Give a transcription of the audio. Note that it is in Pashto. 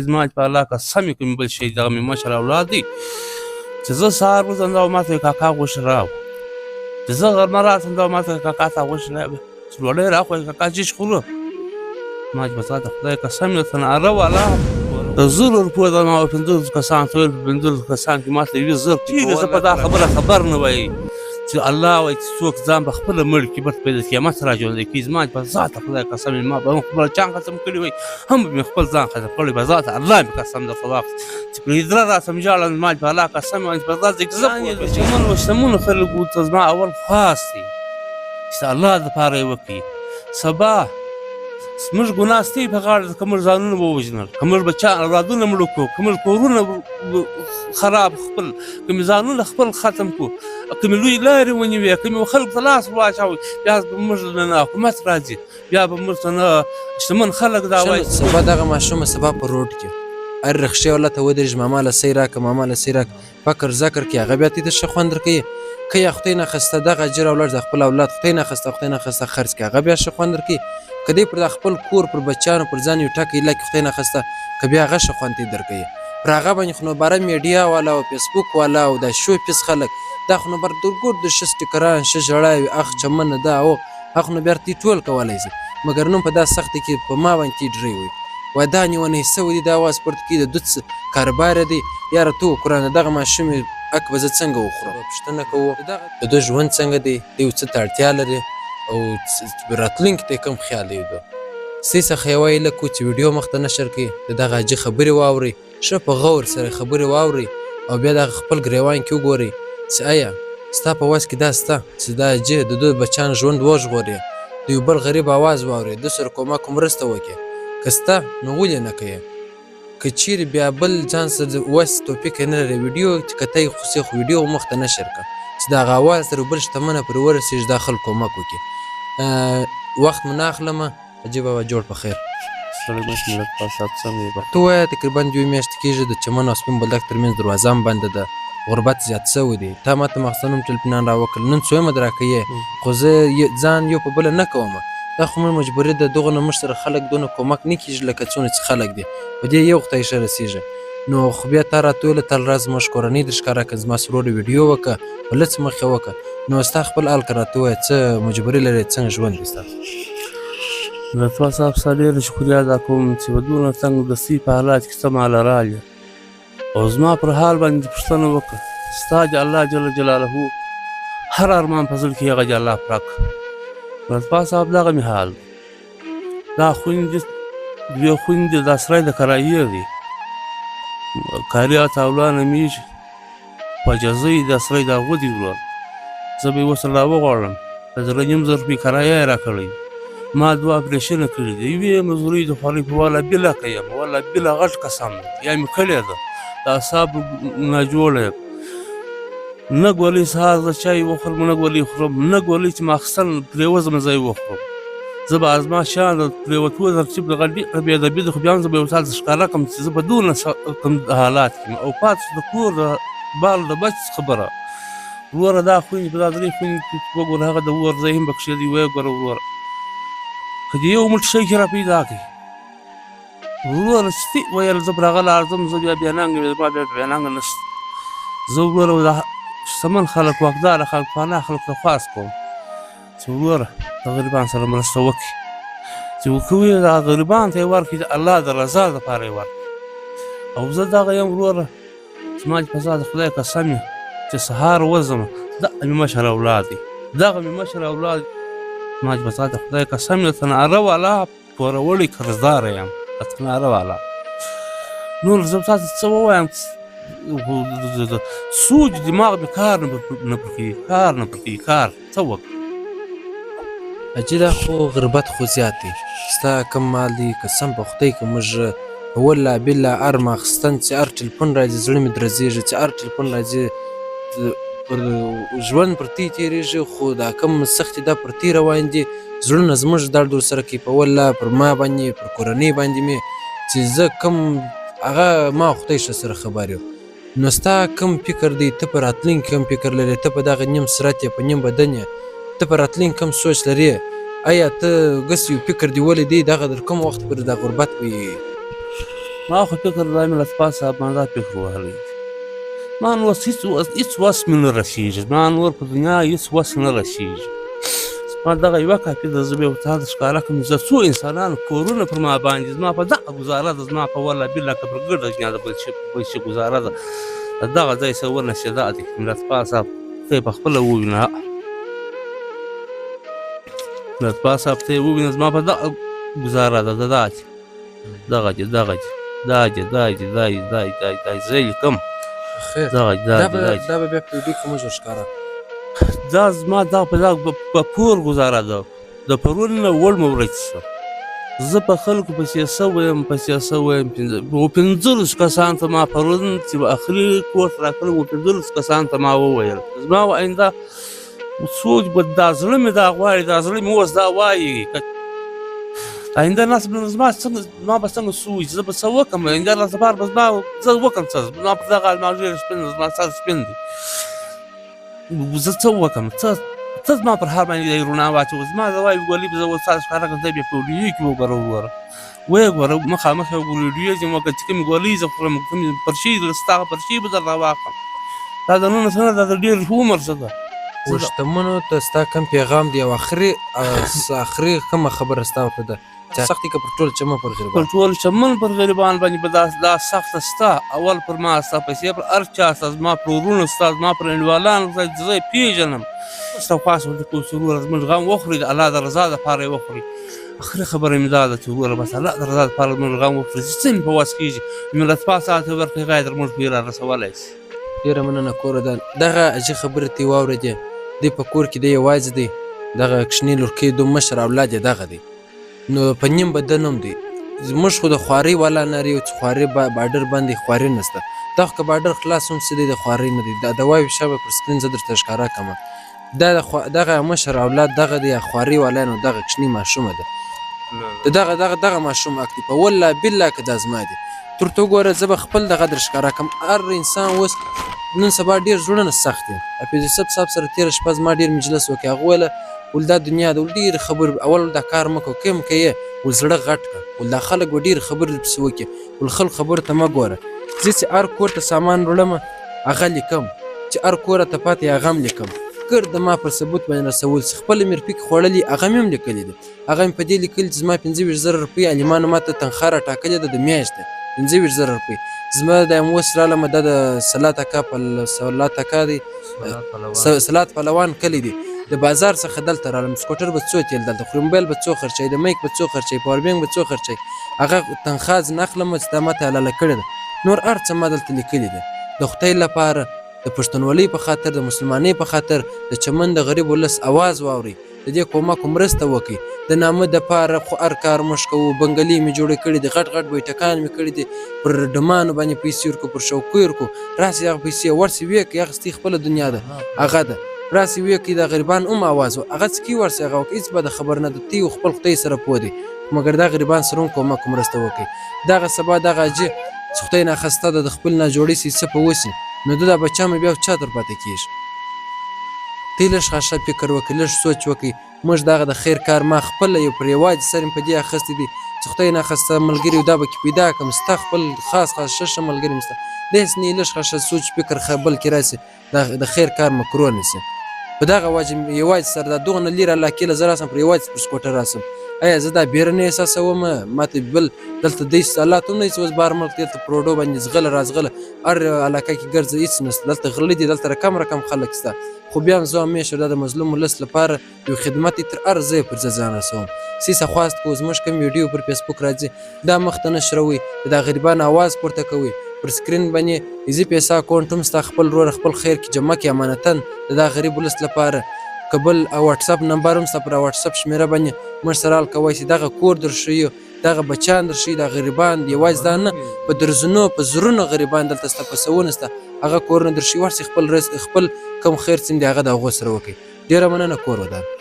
زما چې په الله قسم یې کوم بل شي دغه مې مشر اولاد دی چې زه سهار وځم دا ما ته کاکا غوښې راوړه چې زه غرمه راشم دا ما ته کاکا ته غوښې راوړه چې ډوډۍ راخورې کاکا چیش خورو ما چې په تا د خدای قسم درته ناره والا د 1000 روپیو د ما 50 کسان ټول په 50 کسان کې ما ته 20,000 چېرې زه په دا خبره خبر نه وایي چې الله وایي چې څوک ځان په خپله مړ کړي بس په د قیامت را ژوندی کړي زما په ذات خدای قسم ما به هم خپله چا ختم کړي وای هم به مې خپل ځان ختم کړی په ذات الله مې قسم درته واخیست چې په هدره راسم ژاړم زما په الله قسم وایي په ذات شتمن و شتمنو خلکو ته زما اول خاص دی چې الله دپاره یې وکړي سبا زموږ ګناه ستی په غاړه که موږ ځانونه ووژنل که موږ بچیان اولادونه مړه کړو که موږ کورونه خراب خپل که مې ځانونه خپل ختم کړو که مې لوی لارې ونیوې که مې خلکو ته لاس واچوئ بیا به موږ نه حکومت راځي بیا به موږ ته نه شتمن خلک دا وایي سبا دغه ماشومه سبا په روډ کې هر رخشې والا ته ودرېږي ماما له سی راکړه ماما له سی راکړه فکر ذکر کړي هغه بیا ته ښه خوند درکوي که یا خدای ناخسته دغه اجر اولاد د خپل اولاد خدای ناخسته خرڅ کړي هغه بیا ښه خوند درکوي که دی پر خپل کور پر بچیانو پر ځان یو ټکی ایله کړي خدای ناخسته که بیا هغه ښه خوند ته یې درکوي پر هغه باندې خو نو باره میډیا والا او فیسبوک والا او دا شو پیس خلک دا خو نو بر درګور د ښه سټیکران ښه ژړاوي اخ چمنه دا او هغه نو بیا تی ټول کولی شي مګر نن په دا سختي کې په ما باندې تی ډرې وي وای دا نیونی سوی دی دا اواز پورته کړي د دوت کاروبار دی یاره تو قرآن دغه ماشوم اک به زه څنګه وخورم پوښتنه کوو د دوی ژوند څنګه دی دوی څه ته اړتیا لري او راتلونکي ته کوم خیال دی دو سی څخه یې وایي لږ چې ویډیو مخته نشر کړي د دغه حاجي خبرې واورئ ښه په غور سره خبرې واورئ او بیا دغه خپل ګریوان کې وګورئ چې آیا ستا په وس کې دا سته چې دا حاجي د دوی بچیان ژوند وژغوري د یو بل غریب آواز واورئ د سره کومک مرسته وکړي که سته نو ولې نه کوې که چیرې بیا بل ځان سره وس توفیق یې نه لري ویډیو چې که ته یې خوسې خو ویډیو مخته نشر کړه چې د هغه اواز سره بل شتمنه پرې ورسېږي دا خلک کومک وکړي وخت مو نه اخلمه حاجي بابا جوړ په خیر ته وایه تقریبا 2 میاشتې کېږي د چمن او سپین بولدک ترمنځ دروازه هم بنده ده غربت زیات شوی دی تا ماته مخصن هم ټلفونان راوکړل نن څویمه در راکوې خو زه ځان یو په بله نه کومه دا خو موږ مجبوري ده دغه نه موږ سره خلک دونه کومک نه کېږي لکه څونه چې خلک دي په دې یو خدای ښه رسېږي نو خو بیا تا راته ویله تل راز زموږ کورنۍ در ښکاره کړه زما سرور ویډیو وکړه بله څه مخې وکړه نو ستا خپل حال که راته ووایه څه مجبوري لرې څنګه ژوند دی ستاسو لطفا صاحب ستا ډېره شکریا ادا کوم چې په دونه تنګ دستي په حالات کې ته ماله راغلې او زما پر حال باندې پوښتنه وکړه ستا چې الله جل جلاله هر ارمان په زړه کې هغه چې الله پاک لطفا صاحب دغه مې حال دا خویندې 2 خویندې دا سړی د کرایې دی کاري تاولانه میږي په جزۍ دا سړی د هغه دی ورور زه به یې ورسره راوغواړم د 2,500 روپۍ کرایه یې راکړی ما 2 اپریشنه کړي دي یوې مزدورۍ د خولۍ په والا بله که یم والا بله غټ قسم دی یا مې کړې ده د اعصابو ناجوړه یم نه ګولۍ سهار زه چای وخورم نه ګولۍ خورم نه ګولۍ چې ماخستن پرېوځم زه یې وخورم زه به زما شیان د پرېوتو ترتیب د ډېره بېادبي ده خو بیا هم زه به یو څه درته ښکاره کړم چې زه په دونه کوم حالات کې یم او پاتې د کور د بال د بچ خبره وروره دا خویندې په دا 3 خویندې کې وګوره هغه د ور ځای هم پکښې دی ویې ګوره وروره که دې یو مټ شی کې را پیدا کړي وروره چې ویل زه پر هغه لاړځم زه بیا بېننګه مې زما بیا بېننګه نشته زه وروره شتمن خلک واکداره خلک پانه خلک ته خواست کوم چې وروره د غریبانو سره مرسته وکړي چې وکوي دغه غریبانو ته یې ورکړي د الله د رضا دپاره یې ورکړي او زه دغه یم وروره چې ما چې په ذات خدای قسم یم چې سهار وځم دغه مې مشر اولاد دی دغه مې مشر اولاد ما چې په ذات خدای قسم یم درته ناره والا پوروړی قرضداره یم درته ناره والا نور زه تاسو څه ووایم سوچ دماغ مې کار نه پرکوي کار څه وکړم حاجي دا خو غربت خو زیات دی ستا کم مال دی قسم په خدای که موږ والله بالله هر ماخستن چې هر ټلیفون راځي زړه مې درزېږي چې هر ټلیفون راځي پر ژوند پر تی تېرېږي خو دا کم سختې دا پر تی روان دي زړونه زموږ درد ورسره کوي په والله پر ما باندې پر کورنۍ باندې مې چې زه کم هغه ما خدای ښه سره خبر یم نو ستا کم فکر دی ته په راتلونکي کم فکر لرې ته په دغه نیم صورت یې په نیم بدن یې ته په راتلونکي کم سوچ لرې آیا ته ګس یو فکر دی ولې دی دغه در کوم وخت پورې دا غربت به ما خو فکر دا مې له سپاه صاحب ما دا فکر وهلی ما نور هېڅ وس مې نه رسېږي زما نور په دنیا هېڅ وس نه رسېږي زما دغه یوه کاپي ده زه به یې ورته هلته ښکاره کړم زه څو انسانانو کورونه پر ما باندې زما په دغه ګزاره ده زما په والله بالله که پر ګرده دنیا د بل شي ګزاره ده د دغه ځای څه ورنسېدا دی ملتپال صاحب ته یې پخپله ووینه ملتپال صاحب ته یې ووینه زما په دغه ګزاره ده دغه چې دا چې زه یې لیکم خیر دغه دا به بیا په ویډیو کې موږ ورښکاره دا زما دا په پور ګزاره ده د پرون نه وړمه ورځ شوه زه په خلکو پسې څه ویم 15 کسان ته ما پرون چې اخري کور ته راکړی و 15 کسان ته ما وویل زما آینده سوچ به دا زړه مې دا غواړي دا زړه مې اوس دا وایي آینده نسل زما به څنګه سوچ زه به څه وکړم آینده لپاره به زه وکړم څه زما پر دغه الماژور سپین زما سر سپین دی زه څه وکړم څه زما پر هر باندې روڼا واچوه زما زه وایي ګولي به زه اوس تاسو ښکاره کړم ته بیا په ویډیو کې وګوره ویې ګوره مخامخ یې وګوره ویډیو چې ما چې کومې ګولۍ زه خورم کومې پرشي ستا هغه پرشي به درنه واخلم دا د 19 نه دا د ډېر عمر څه ده شتمنو ته ستا کوم پیغام دی او آخري کومه خبره ستا ورته ده سختي که پر ټول چمن پر غریبان پر ټول چمن پر غریبان باندې به دا سخته ستا اول پر ما ستا پیسې پر هر چا ستا زما پر وروڼو ستا زما پر انډیوالانو زه یې پېژنم ستا خواست ورته کوو چې وروره زموږ غم وخوري د الله د رضا دپاره یې وخوري اخري خبره مې دا ده چې وروره بس الله د رضا دپاره زموږ غم وخوري چې څه مې په وس کېږي ملتپال صاحب ته ورکړي غاړې تر موږ پورې را رسولی شي ډېره مننه کوره ده دغه عجیب خبرې ته یې واورېدې دی په کور کې دی یوازې دی دغه کښنې لورکۍ دو مشر اولاد یې دغه دی نو په نیم بدن هم دی زموږ خو د خوارۍ والا نارې یو چې خوارۍ باډر باندې خوارۍ نشته دا خو که باډر خلاص هم سي دی د خوارۍ نه دی دا د وایو شابه پر سکرین زه درته ښکاره کړمه دا دغه مشر اولاد دغه دی خوارۍ والا نو دغه کښنې ماشومه ده دغه ماشوم اک دی په والله بالله که دا زما دی تر ته وګوره زه به خپل دغه در ښکاره کړم هر انسان اوس نن سبا ډېر زړونه سخت دي حفیظ یوسف صاحب سره تېره شپه زما ډېر مجلس وکړ هغه ویله ول دا دنیا ده ول ډېرې خبرې اول دا کار مه کوه کوم که یې ول زړه غټ کړه ول دا خلک به ډېرې خبرې درپسې وکړي ول خلکو خبرو ته مه ګوره زه چې هر کور ته سامان وړم هغه لیکم چې هر کوره ته پاتې هغه هم لیکم ګرد ما پر ثبوت باندې رسول چې خپله مې رپیک خوړلي هغه مې هم لیکلي دي هغه مې په دې لیکلي چې زما 25,000 روپۍ عالمانو ما ته تنخوا راټاکلې ده د میاشتې 25,000 روپۍ زما د اوس رالمه دا د صلات اکا دی صلات پهلوان کلی دی د بازار څخه دلته رالم سکوټر به څو تیل دلته خوري موبایل به څو خرچوي د میک به څو خرچوي پاور بینک به څو خرچوي هغه تنخوا زه نه اخلم چې دا ماته حلاله کړې ده نور هر څه ما دلته لیکلي ده د خدای لپاره د پښتونولۍ په خاطر د مسلمانۍ په خاطر د چمن د غریب ولس اواز واورئ د دې کومک مرسته وکړي د نامه دپاره خو هر کار موږ کوو بنګلې مې جوړې کړي دي غټ بیټکان مې کړي دي پر ډمانو باندې پیسې ورکو پر شوکۍ ورکو راسې هغه پیسې ورسې ویې کړي اخیستې خپله دنیا ده هغه ده راسې ویې کړي د غریبان هم اواز و هغه څه کوي ورسې هغه وکړي هېڅ به د خبر نه ده تی خپل خدای سره پوه دی مګر دا غریبان سره هم کومک مرسته وکړي دغه سبا دغه حاجي چې خدای ناخسته ده د خپل ناجوړۍ سي څه په وسي نو ده دا بچه مې بیا چا در پاتې کېږي تی لږ خاصه فکر وکړي لږ سوچ وکړي موږ دغه د خیر کار ما خپله یو پر یوازې سر مې په دې اخیستی دی چې خدای ناخسته ملګري دا به کې پیدا کړم ستا خپل خاص ښه ملګري مې سته داسې نه لږ خاصه سوچ فکر بل کې راسي د خیر کار مکرو نیسي په دغه وجه یوازې سره دا دغه نه لرې علاقې له زه راسم پر یوازې پر سکوټر راسم ایا زه دا بیره نه احساسوم ماته بل دلته داسې حالات هم نه چې اوس بهر ملک دلته په روډو باندې ځغله رازغله هر علاقه کې ګرځه هېڅ نشته دلته غله دي دلته رقم خلک شته خو بیا هم زه همیشه دا د مظلوم ولس لپاره یو خدمت یې تر هر ځایه پر ځان رسوم سیسه خواست کوو زموږ کوم ویډیو پر فیسبوک راځي دا مخته نشروئ د دا غریبانو آواز پورته کوئ پر سکرین باندې ایزي پیسه اکاونټ هم ستا خپل وروره خپل خیر کې جمع کړي امانتاً د دا غریب ولس لپاره که بل واتساپ نمبر هم ستا پر واتساپ شمېره باندې موږ سره حال کوی چې دغه کور در ښیو دغه بچیان در ښیي دا غریبان یوازې دا نه په درزونو په زرونو غریبان دلته سته په سوونه سته هغه کورونه در ښیي ورسې خپل کوم خیر څه دی هغه د هغو سره وکړئ ډېره مننه کور ودان